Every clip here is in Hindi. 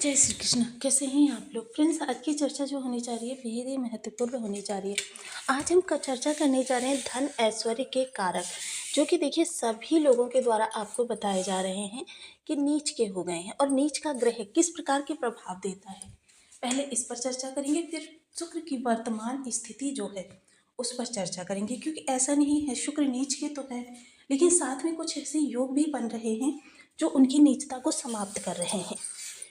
जय श्री कृष्ण। कैसे हैं आप लोग फ्रेंड्स? आज की चर्चा जो होने जा रही है बेहद ही महत्वपूर्ण होने जा रही है। आज हम चर्चा करने जा रहे हैं धन ऐश्वर्य के कारक, जो कि देखिए सभी लोगों के द्वारा आपको बताए जा रहे हैं कि नीच के हो गए हैं और नीच का ग्रह किस प्रकार के प्रभाव देता है। पहले इस पर चर्चा करेंगे, फिर शुक्र की वर्तमान स्थिति जो है उस पर चर्चा करेंगे, क्योंकि ऐसा नहीं है शुक्र नीच के तो है, लेकिन साथ में कुछ ऐसे योग भी बन रहे हैं जो उनकी नीचता को समाप्त कर रहे हैं,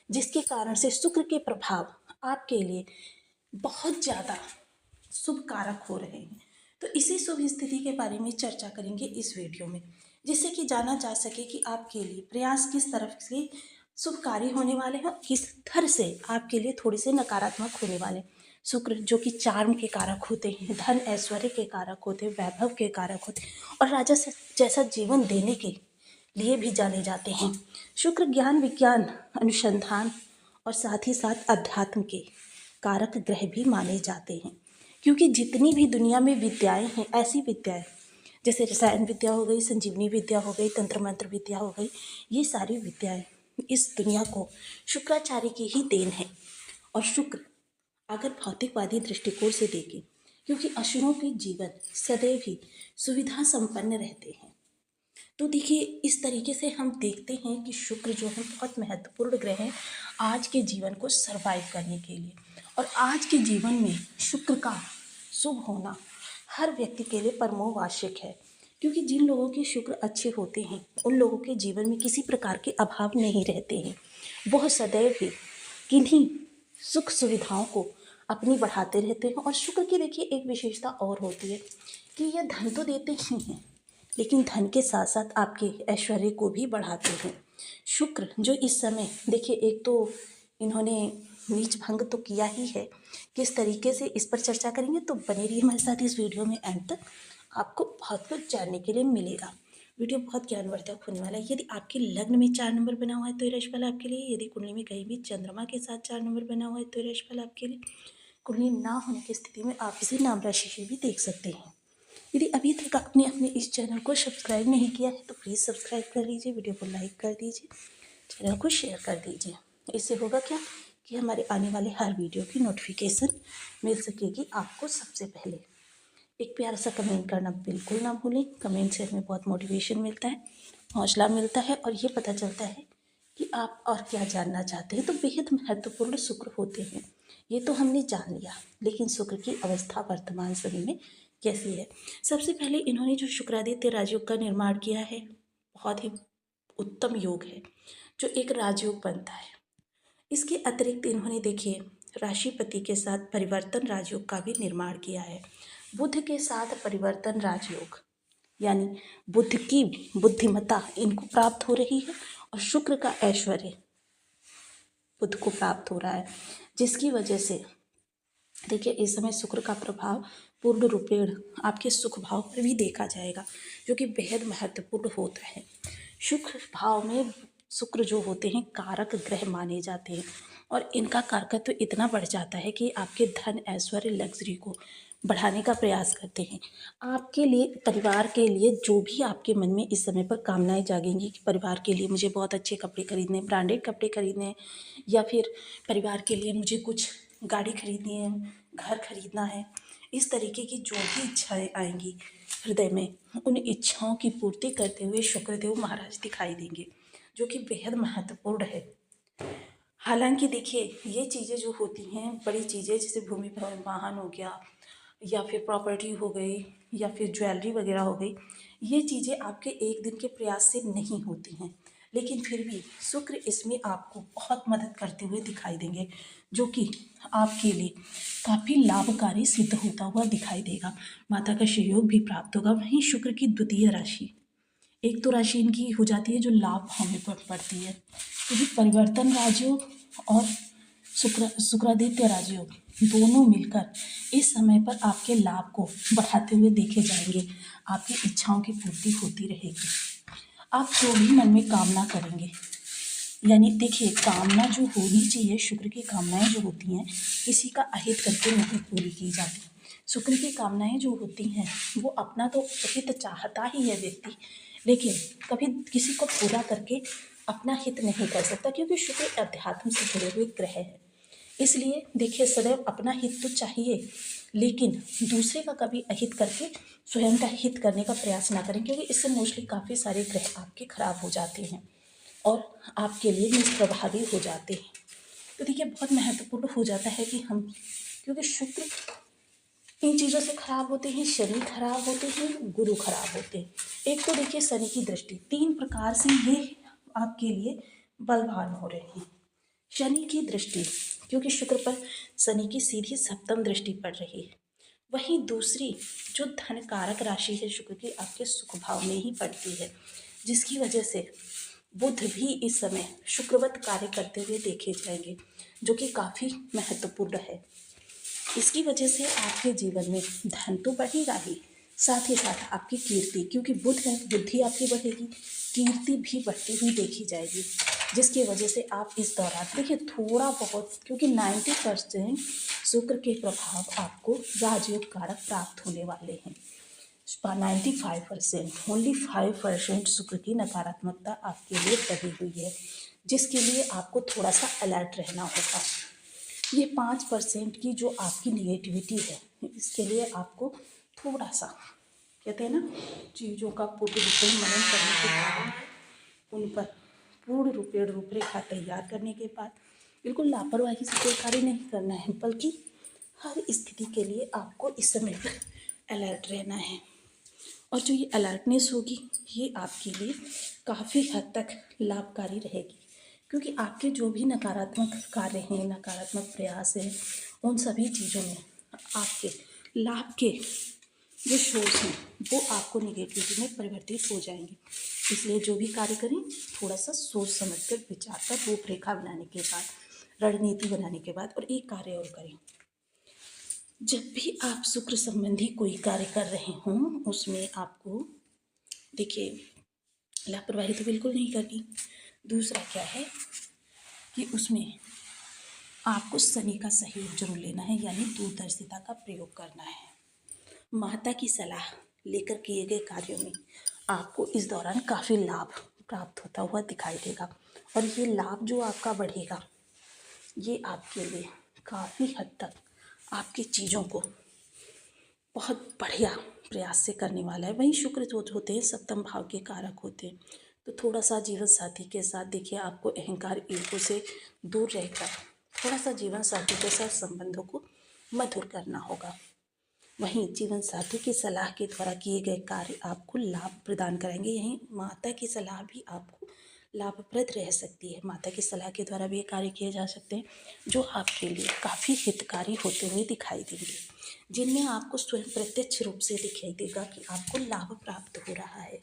जिसके कारण से शुक्र के प्रभाव आपके लिए बहुत ज़्यादा शुभ कारक हो रहे हैं। तो इसी शुभ स्थिति के बारे में चर्चा करेंगे इस वीडियो में, जिससे कि जाना जा सके कि आपके लिए प्रयास किस तरफ से शुभकारी होने वाले हैं, किस तरह से आपके लिए थोड़े से नकारात्मक होने वाले हैं। शुक्र जो कि चार्म के कारक होते हैं, धन ऐश्वर्य के कारक होते हैं, वैभव के कारक होते हैं और राजा जैसा जीवन देने के लिए भी जाने जाते हैं। शुक्र ज्ञान विज्ञान अनुसंधान और साथ ही साथ अध्यात्म के कारक ग्रह भी माने जाते हैं, क्योंकि जितनी भी दुनिया में विद्याएं हैं, ऐसी विद्याएं जैसे रसायन विद्या हो गई, संजीवनी विद्या हो गई, तंत्र मंत्र विद्या हो गई, ये सारी विद्याएं इस दुनिया को शुक्राचार्य की ही देन है। और शुक्र अगर भौतिकवादी दृष्टिकोण से देखें, क्योंकि असुरों के जीवन सदैव ही सुविधा संपन्न रहते हैं, तो देखिए इस तरीके से हम देखते हैं कि शुक्र जो है बहुत महत्वपूर्ण ग्रह है आज के जीवन को सरवाइव करने के लिए। और आज के जीवन में शुक्र का शुभ होना हर व्यक्ति के लिए परमोवाश्यक है, क्योंकि जिन लोगों के शुक्र अच्छे होते हैं उन लोगों के जीवन में किसी प्रकार के अभाव नहीं रहते हैं। वह सदैव ही किन्हीं सुख सुविधाओं को अपनी बढ़ाते रहते हैं। और शुक्र की देखिए एक विशेषता और होती है कि यह धन तो देते ही हैं, लेकिन धन के साथ साथ आपके ऐश्वर्य को भी बढ़ाते हैं। शुक्र जो इस समय देखिए, एक तो इन्होंने नीच भंग तो किया ही है, किस तरीके से इस पर चर्चा करेंगे, तो बने रहिए हमारे साथ इस वीडियो में एंड तक, आपको बहुत कुछ जानने के लिए मिलेगा। वीडियो बहुत ज्ञानवर्धक होने वाला है। यदि आपके लग्न में 4 नंबर बना हुआ है तो ये राशिफल आपके लिए, यदि कुंडली में कहीं भी चंद्रमा के साथ 4 नंबर बना हुआ है तो ये राशिफल आपके लिए, कुंडली ना होने की स्थिति में आप इसे नाम राशि से भी देख सकते हैं। यदि अभी तक आपने अपने इस चैनल को सब्सक्राइब नहीं किया है तो प्लीज़ सब्सक्राइब कर लीजिए, वीडियो को लाइक कर दीजिए, चैनल को शेयर कर दीजिए। इससे होगा क्या कि हमारे आने वाले हर वीडियो की नोटिफिकेशन मिल सकेगी आपको सबसे पहले। एक प्यारा सा कमेंट करना बिल्कुल ना भूलें, कमेंट से हमें बहुत मोटिवेशन मिलता है, हौसला मिलता है और ये पता चलता है कि आप और क्या जानना चाहते हैं। तो बेहद महत्वपूर्ण शुक्र होते हैं, ये तो हमने जान लिया, लेकिन शुक्र की अवस्था वर्तमान समय में कैसी है। सबसे पहले इन्होंने जो शुक्रादित्य राजयोग का निर्माण किया है, बहुत ही उत्तम योग है जो एक राजयोग बनता है। इसके अतिरिक्त इन्होंने देखिए राशिपति के साथ परिवर्तन राजयोग का भी निर्माण किया है। बुध के साथ परिवर्तन राजयोग, यानी बुध की बुद्धिमत्ता इनको प्राप्त हो रही है और शुक्र का ऐश्वर्य बुध को प्राप्त हो रहा है, जिसकी वजह से देखिए इस समय शुक्र का प्रभाव पूर्ण रूपेण आपके सुख भाव पर भी देखा जाएगा, जो कि बेहद महत्वपूर्ण होता है। शुक्र भाव में शुक्र जो होते हैं कारक ग्रह माने जाते हैं और इनका कारकत्व इतना बढ़ जाता है कि आपके धन ऐश्वर्य लग्जरी को बढ़ाने का प्रयास करते हैं। आपके लिए, परिवार के लिए जो भी आपके मन में इस समय पर कामनाएं जागेंगी कि परिवार के लिए मुझे बहुत अच्छे कपड़े खरीदने, ब्रांडेड कपड़े खरीदने, या फिर परिवार के लिए मुझे कुछ गाड़ी खरीदनी है, घर खरीदना है, इस तरीके की जो भी इच्छाएं आएंगी हृदय में, उन इच्छाओं की पूर्ति करते हुए शुक्रदेव महाराज दिखाई देंगे, जो कि बेहद महत्वपूर्ण है। हालांकि देखिए ये चीज़ें जो होती हैं बड़ी चीज़ें, जैसे भूमि भवन वाहन हो गया, या फिर प्रॉपर्टी हो गई, या फिर ज्वेलरी वगैरह हो गई, ये चीज़ें आपके एक दिन के प्रयास से नहीं होती हैं, लेकिन फिर भी शुक्र इसमें आपको बहुत मदद करते हुए दिखाई देंगे, जो कि आपके लिए काफ़ी लाभकारी सिद्ध होता हुआ दिखाई देगा। माता का सहयोग भी प्राप्त होगा। वहीं शुक्र की द्वितीय राशि, एक तो राशि इनकी हो जाती है जो लाभ भाव में पड़ती है, क्योंकि परिवर्तन राजयोग और शुक्रादित्य राजयोग दोनों मिलकर इस समय पर आपके लाभ को बढ़ाते हुए देखे जाएंगे। आपकी इच्छाओं की पूर्ति होती रहेगी। आप जो भी मन में कामना करेंगे, यानी देखिए कामना जो होनी चाहिए, शुक्र की कामनाएं जो होती हैं किसी का अहित करके नहीं पूरी की जाती। शुक्र की कामनाएं जो होती हैं वो अपना तो हित चाहता ही है व्यक्ति, लेकिन कभी किसी को पूरा करके अपना हित नहीं कर सकता, क्योंकि शुक्र अध्यात्म से जुड़े हुए ग्रह है। इसलिए देखिए, सदैव अपना हित तो चाहिए, लेकिन दूसरे का कभी अहित करके स्वयं का हित करने का प्रयास ना करें, क्योंकि इससे मोस्टली काफ़ी सारे ग्रह आपके खराब हो जाते हैं और आपके लिए निष्प्रभावी हो जाते हैं। तो देखिए, बहुत महत्वपूर्ण हो जाता है कि हम, क्योंकि शुक्र इन चीज़ों से खराब होते हैं, शनि खराब होते हैं, गुरु खराब होते हैं। एक तो देखिए शनि की दृष्टि, 3 प्रकार से ये आपके लिए बलवान हो रहे हैं। शनि की दृष्टि, क्योंकि शुक्र पर शनि की सीधी सप्तम दृष्टि पड़ रही है। वहीं दूसरी जो धन कारक राशि है शुक्र की, आपके सुख भाव में ही पड़ती है, जिसकी वजह से बुध भी इस समय शुक्रवत कार्य करते हुए देखे जाएंगे, जो कि काफ़ी महत्वपूर्ण है। इसकी वजह से आपके जीवन में धन तो बढ़ेगा ही, साथ ही साथ आपकी कीर्ति, क्योंकि बुध है, बुद्धि आपकी बढ़ेगी, कीर्ति भी बढ़ती हुई देखी जाएगी, जिसकी वजह से आप इस दौरान देखिए थोड़ा बहुत, क्योंकि 90% शुक्र के प्रभाव आपको राजयोग कारक प्राप्त होने वाले हैं। 95%, ओनली 5% शुक्र की नकारात्मकता आपके लिए बनी हुई है, जिसके लिए आपको थोड़ा सा अलर्ट रहना होगा। ये 5% की जो आपकी निगेटिविटी है, इसके लिए आपको थोड़ा सा, कहते हैं ना, चीज़ों का पूर्ण रूपेण मनन करने के बाद, उन पर पूर्ण रूपेण रूपरेखा तैयार करने के बाद बिल्कुल लापरवाही से कोई कार्य नहीं करना है, बल्कि हर स्थिति के लिए आपको इस समय पर अलर्ट रहना है। और जो ये अलर्टनेस होगी, ये आपके लिए काफ़ी हद तक लाभकारी रहेगी, क्योंकि आपके जो भी नकारात्मक कार्य हैं, नकारात्मक प्रयास हैं, उन सभी चीज़ों में आपके लाभ के जो सोर्स हैं वो आपको निगेटिविटी में परिवर्तित हो जाएंगे। इसलिए जो भी कार्य करें, थोड़ा सा सोच समझ कर, विचार कर, रूपरेखा बनाने के बाद, रणनीति बनाने के बाद, और एक कार्य और करें। जब भी आप शुक्र संबंधी कोई कार्य कर रहे हों, उसमें आपको देखिए लापरवाही तो बिल्कुल नहीं करनी। दूसरा क्या है कि उसमें आपको शनि का सहयोग जरूर लेना है, यानी दूरदर्शिता का प्रयोग करना है। माता की सलाह लेकर किए गए कार्यों में आपको इस दौरान काफ़ी लाभ प्राप्त होता हुआ दिखाई देगा, और ये लाभ जो आपका बढ़ेगा, ये आपके लिए काफ़ी हद तक आपकी चीज़ों को बहुत बढ़िया प्रयास से करने वाला है। वहीं शुक्र जो होते हैं सप्तम भाव के कारक होते हैं, तो थोड़ा सा जीवन साथी के साथ देखिए आपको अहंकार ईगो से दूर रहकर थोड़ा सा जीवन साथी के साथ संबंधों को मधुर करना होगा। वहीं जीवन साथी की सलाह के द्वारा किए गए कार्य आपको लाभ प्रदान करेंगे। यहीं माता की सलाह भी आपको लाभप्रद रह सकती है। माता की सलाह के द्वारा भी ये कार्य किए जा सकते हैं, जो आपके लिए काफ़ी हितकारी होते हुए दिखाई देंगे, जिनमें आपको स्वयं प्रत्यक्ष रूप से दिखाई देगा कि आपको लाभ प्राप्त हो रहा है।